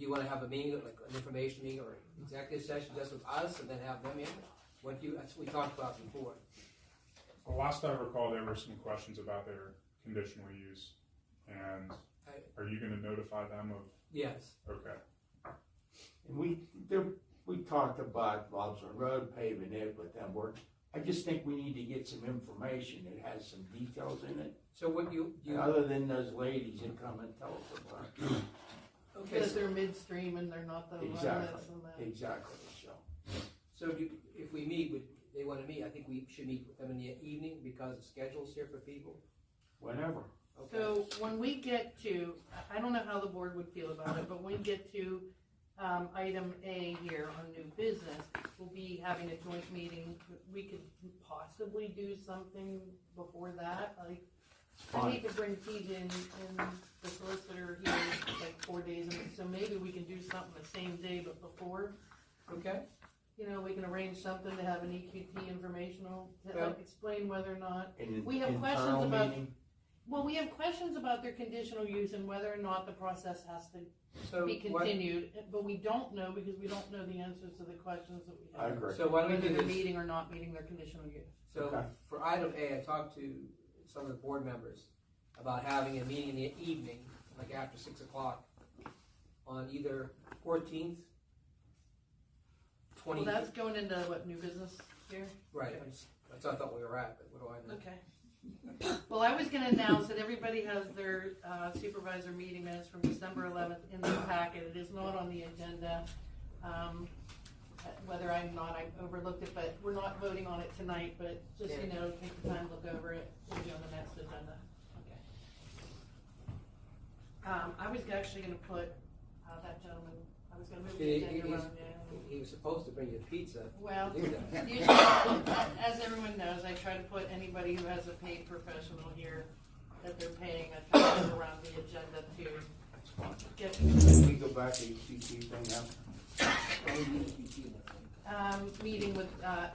you wanna have a meeting, like an information meeting or executive session just with us and then have them in? That's what we talked about before. Well, last I recall, there were some questions about their conditional use, and are you gonna notify them of? Yes. Okay. And we talked about Lobster Road paving it with them work. I just think we need to get some information that has some details in it. So what you Other than those ladies that come and tell us about it. okay, Because they're midstream and they're not the Exactly, limits and that. exactly, so if we meet with, they wanna meet, I think we should meet with them in the evening because the schedule's here for people. whenever. Okay. So when we get to, I don't know how the board would feel about it, but when we get to item A here on new business, we'll be having a joint meeting. We could possibly do something before that, like, I hate to bring Pete in the solicitor here like 4 days, and so maybe we can do something the same day but before. Okay. You know, we can arrange something to have an EQT informational, to Well- like explain whether or not, In We have internal questions about- meeting, well, we have questions about their conditional use and whether or not the process has to So be what, continued, but we don't know because we don't know the answers to the questions that we I have. agree. so why don't we Whether do they're this? meeting or not meeting their conditional use. So Okay. for item A, I talked to some of the board members about having a meeting in the evening, like after 6 o'clock, on either 14th, 20th. Well, that's going into what, new business here? Right, that's what I thought we were at, but what do I know? Okay. Well, I was gonna announce that everybody has their supervisor meeting minutes from December 11th in their packet. It is not on the agenda. Whether I overlooked it, but we're not voting on it tonight, but just, you know, take the time to look over it. We'll be on the next agenda. Okay. I was actually gonna put, that gentleman, I was gonna move the agenda around, yeah. He was supposed to bring you pizza. Well, to do that. usually, as everyone knows, I try to put anybody who has a paid professional here that they're paying, I try to move around the agenda to get, Can we go back to EQT thing now? meeting with,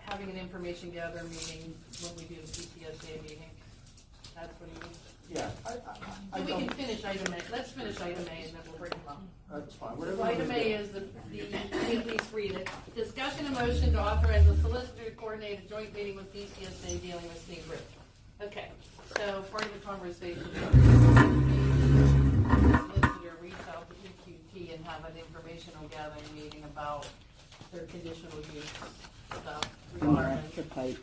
having an information gather meeting when we do the PTSA meeting. That's what he means. Yeah, I So we don't, can finish item A, let's finish item A and then we'll bring them up. that's fine, So whatever. item we A do. is please read it. Discussion and motion to authorize the solicitor to coordinate a joint meeting with PCSA dealing with Sneak Brook. Okay, so part of the conversation, the solicitor reach out to EQT and have an informational gathering meeting about their conditional use stuff, requirements. The pipes.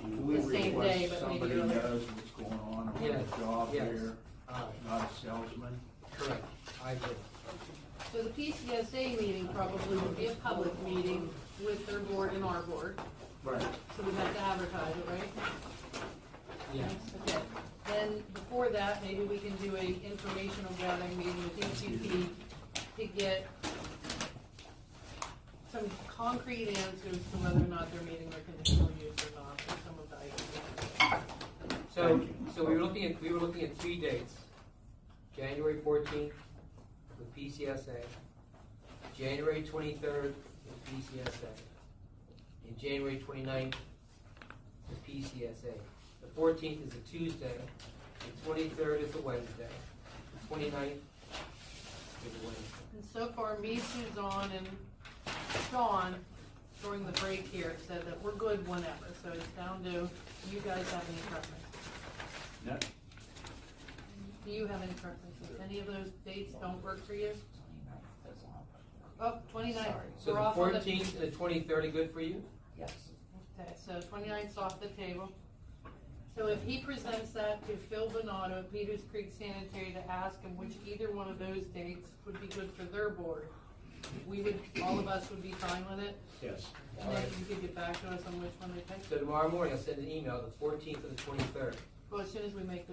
Can we the same request day, but maybe somebody earlier. knows what's going on Yes, with the job yes. here, Alright, not a salesman? correct, I agree. So the PCSA meeting probably would be a public meeting with their board and our board, Right. so we have to advertise it, right? Yes. Okay, then before that, maybe we can do a informational gathering meeting with EQT to get some concrete answers to whether or not they're meeting their conditional use or not, for some of the items. So we were looking at 3 dates. January 14th with PCSA, January 23rd with PCSA, and January 29th with PCSA. The 14th is a Tuesday, the 23rd is a Wednesday, the 29th is a Wednesday. And so far, me, Suzanne, and Sean, during the break here, said that we're good whenever, so it's down to, do you guys have any preference? No. Do you have any preferences? Any of those dates don't work for you? Oh, 29th. So We're the off on 14th and the 23rd are good for you? Yes. Okay, so 29th's off the table. So if he presents that to Phil Bonato at Peters Creek Sanitary to ask him which either one of those dates would be good for their board, we would, all of us would be fine with it? Yes. And then you could get back to us on which one they pick? So tomorrow morning I'll send an email, the 14th and the 23rd. Well, as soon as we make the